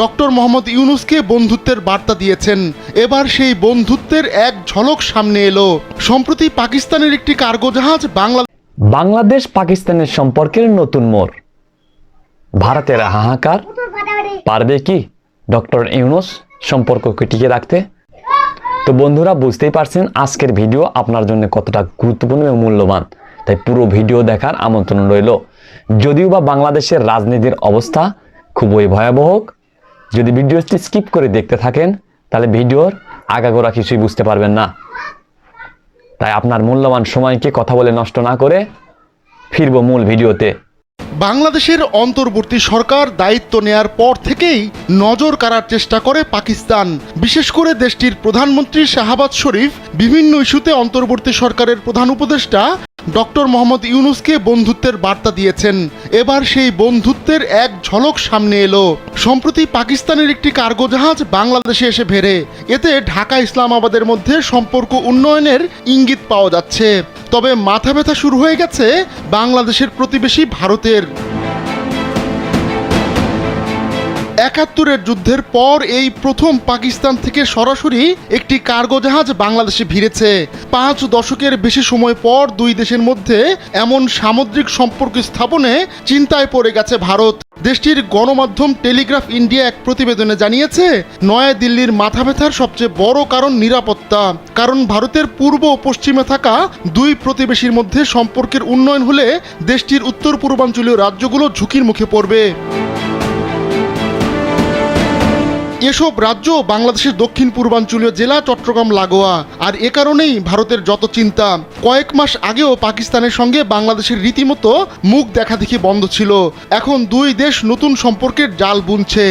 Doctor Mohammad ইউনূসকে বন্ধুত্বের বার্তা দিয়েছেন। এবার সেই বন্ধুত্বের এক ঝলক সামনে এলো। সম্প্রতি পাকিস্তানের একটি কার্গো জাহাজ বাংলাদেশ পাকিস্তানের সম্পর্কের নতুন মোড়। ভারতের হাহাকার, পারবে কি ডক্টর ইউনূস সম্পর্ককে টিকে রাখতে? তো বন্ধুরা, বুঝতেই পারছেন আজকের ভিডিও আপনার জন্য কতটা গুরুত্বপূর্ণ এবং মূল্যবান, তাই পুরো ভিডিও দেখার আমন্ত্রণ রইল। যদিও বা বাংলাদেশের রাজনীতির অবস্থা খুবই ভয়াবহ, যদি ভিডিওটি স্কিপ করে দেখতে থাকেন তাহলে ভিডিওর আগাগোড়া কিছুই বুঝতে পারবেন না। তাই আপনার মূল্যবান সময়কে কথা বলে নষ্ট না করে ফিরবো মূল ভিডিওতে। বাংলাদেশের অন্তর্বর্তী সরকার দায়িত্ব নেয়ার পর থেকেই নজর কাড়ার চেষ্টা করে পাকিস্তান। বিশেষ করে দেশটির প্রধানমন্ত্রী শাহবাজ শরীফ বিভিন্ন ইস্যুতে অন্তর্বর্তী সরকারের প্রধান উপদেষ্টা ডক্টর মোহাম্মদ ইউনূসকে বন্ধুত্বের বার্তা দিয়েছেন। এবার সেই বন্ধুত্বের এক ঝলক সামনে এলো। সম্প্রতি পাকিস্তানের একটি কার্গো জাহাজ বাংলাদেশে এসে ভেড়ে। এতে ঢাকা ইসলামাবাদের মধ্যে সম্পর্ক উন্নয়নের ইঙ্গিত পাওয়া যাচ্ছে। তবে মাথা ব্যথা শুরু হয়ে গেছে বাংলাদেশের প্রতিবেশী ভারতের। ৭১-এর যুদ্ধের পর এই প্রথম পাকিস্তান থেকে সরাসরি একটি কার্গো জাহাজ বাংলাদেশে ভিড়েছে। ৫ দশকের বেশি সময় পর দুই দেশের মধ্যে এমন সামুদ্রিক সম্পর্ক স্থাপনে চিন্তায় পড়ে গেছে ভারত। দেশটির গণমাধ্যম টেলিগ্রাফ ইন্ডিয়া এক প্রতিবেদনে জানিয়েছে, নয়াদিল্লির মাথা ব্যথার সবচেয়ে বড় কারণ নিরাপত্তা। কারণ ভারতের পূর্ব ও পশ্চিমে থাকা দুই প্রতিবেশীর মধ্যে সম্পর্কের উন্নয়ন হলে দেশটির উত্তর পূর্বাঞ্চলীয় রাজ্যগুলো ঝুঁকির মুখে পড়বে। এসব রাজ্য বাংলাদেশের দক্ষিণ পূর্বাঞ্চলীয় জেলা চট্টগ্রাম লাগোয়া। আর এ কারণেই ভারতের যত চিন্তা। কয়েক মাস আগেও পাকিস্তানের সঙ্গে বাংলাদেশের রীতিমতো মুখ দেখাদেখি বন্ধ ছিল। এখন দুই দেশ নতুন সম্পর্কের জাল বুনছে।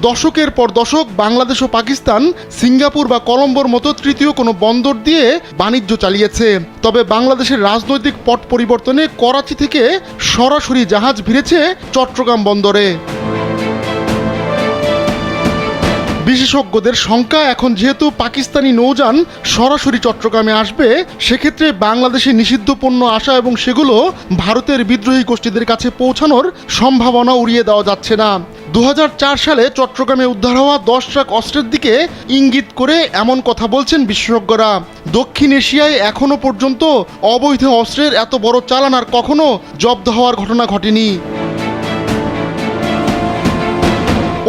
দশকের পর দশক বাংলাদেশ ও পাকিস্তান সিঙ্গাপুর বা কলম্বোর মতো তৃতীয় কোনো বন্দর দিয়ে বাণিজ্য চালিয়েছে। তবে বাংলাদেশের রাজনৈতিক পট পরিবর্তনে করাচি থেকে সরাসরি জাহাজ ভিড়েছে চট্টগ্রাম বন্দরে। বিশেষজ্ঞদের শঙ্কা, এখন যেহেতু পাকিস্তানি নৌযান সরাসরি চট্টগ্রামে আসবে, সেক্ষেত্রে বাংলাদেশে নিষিদ্ধ পণ্য আসা এবং সেগুলো ভারতের বিদ্রোহী গোষ্ঠীদের কাছে পৌঁছানোর সম্ভাবনা উড়িয়ে দেওয়া যাচ্ছে না। ২০০৪ সালে চট্টগ্রামে উদ্ধার হওয়া ১০ ট্রাক অস্ত্রের দিকে ইঙ্গিত করে এমন কথা বলছেন বিশেষজ্ঞরা। দক্ষিণ এশিয়ায় এখনো পর্যন্ত অবৈধ অস্ত্রের এত বড় চালান আর কখনো জব্দ হওয়ার ঘটনা ঘটেনি।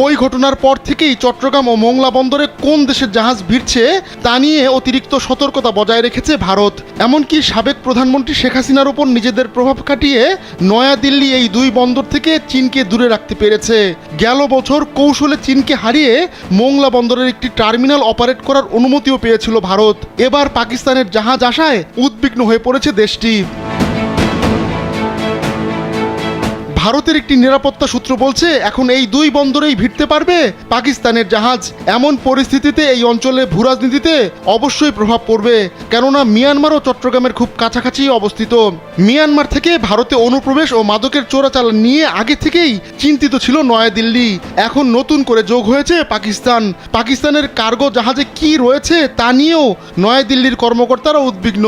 ওই ঘটনার পর থেকেই চট্টগ্রাম ও মোংলা বন্দরে কোন দেশের জাহাজ ভিড়ছে তা নিয়ে অতিরিক্ত সতর্কতা বজায় রেখেছে ভারত। এমনকি সাবেক প্রধানমন্ত্রী শেখ হাসিনার ওপর নিজেদের প্রভাব খাটিয়ে নয়াদিল্লি এই দুই বন্দর থেকে চীনকে দূরে রাখতে পেরেছে। গেল বছর কৌশলে চীনকে হারিয়ে মোংলা বন্দরের একটি টার্মিনাল অপারেট করার অনুমতিও পেয়েছিল ভারত। এবার পাকিস্তানের জাহাজ আসায় উদ্বিগ্ন হয়ে পড়েছে দেশটি। ভারতের একটি নিরাপত্তা সূত্র বলছে, এখন এই দুই বন্দরেই ভিড়তে পারবে পাকিস্তানের জাহাজ। এমন পরিস্থিতিতে এই অঞ্চলে ভূরাজনীতিতে অবশ্যই প্রভাব পড়বে, কেননা মিয়ানমার ও চট্টগ্রামের খুব কাছাকাছি অবস্থিত। মিয়ানমার থেকে ভারতে অনুপ্রবেশ ও মাদকের চোরাচালান নিয়ে আগে থেকেই চিন্তিত ছিল নয়াদিল্লি। এখন নতুন করে যোগ হয়েছে পাকিস্তান। পাকিস্তানের কার্গো জাহাজে কি রয়েছে তা নিয়েও নয়াদিল্লির কর্মকর্তারা উদ্বিগ্ন।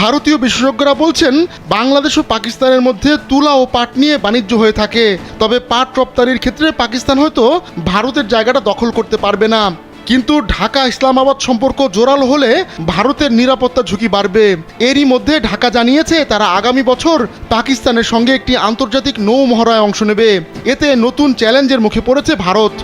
ভারতীয় বিশেষজ্ঞরা বলছেন, বাংলাদেশ ও পাকিস্তানের মধ্যে তুলা ও পাট নিয়ে বাণিজ্য হয়ে থাকে। তবে পাট রপ্তানির ক্ষেত্রে পাকিস্তান হয়তো ভারতের জায়গাটা দখল করতে পারবে না। কিন্তু ঢাকা ইসলামাবাদ সম্পর্ক জোরালো হলে ভারতের নিরাপত্তা ঝুঁকি বাড়বে। এরই মধ্যে ঢাকা জানিয়েছে তারা আগামী বছর পাকিস্তানের সঙ্গে একটি আন্তর্জাতিক নৌ মহড়ায় অংশ নেবে। এতে নতুন চ্যালেঞ্জের মুখে পড়েছে ভারত।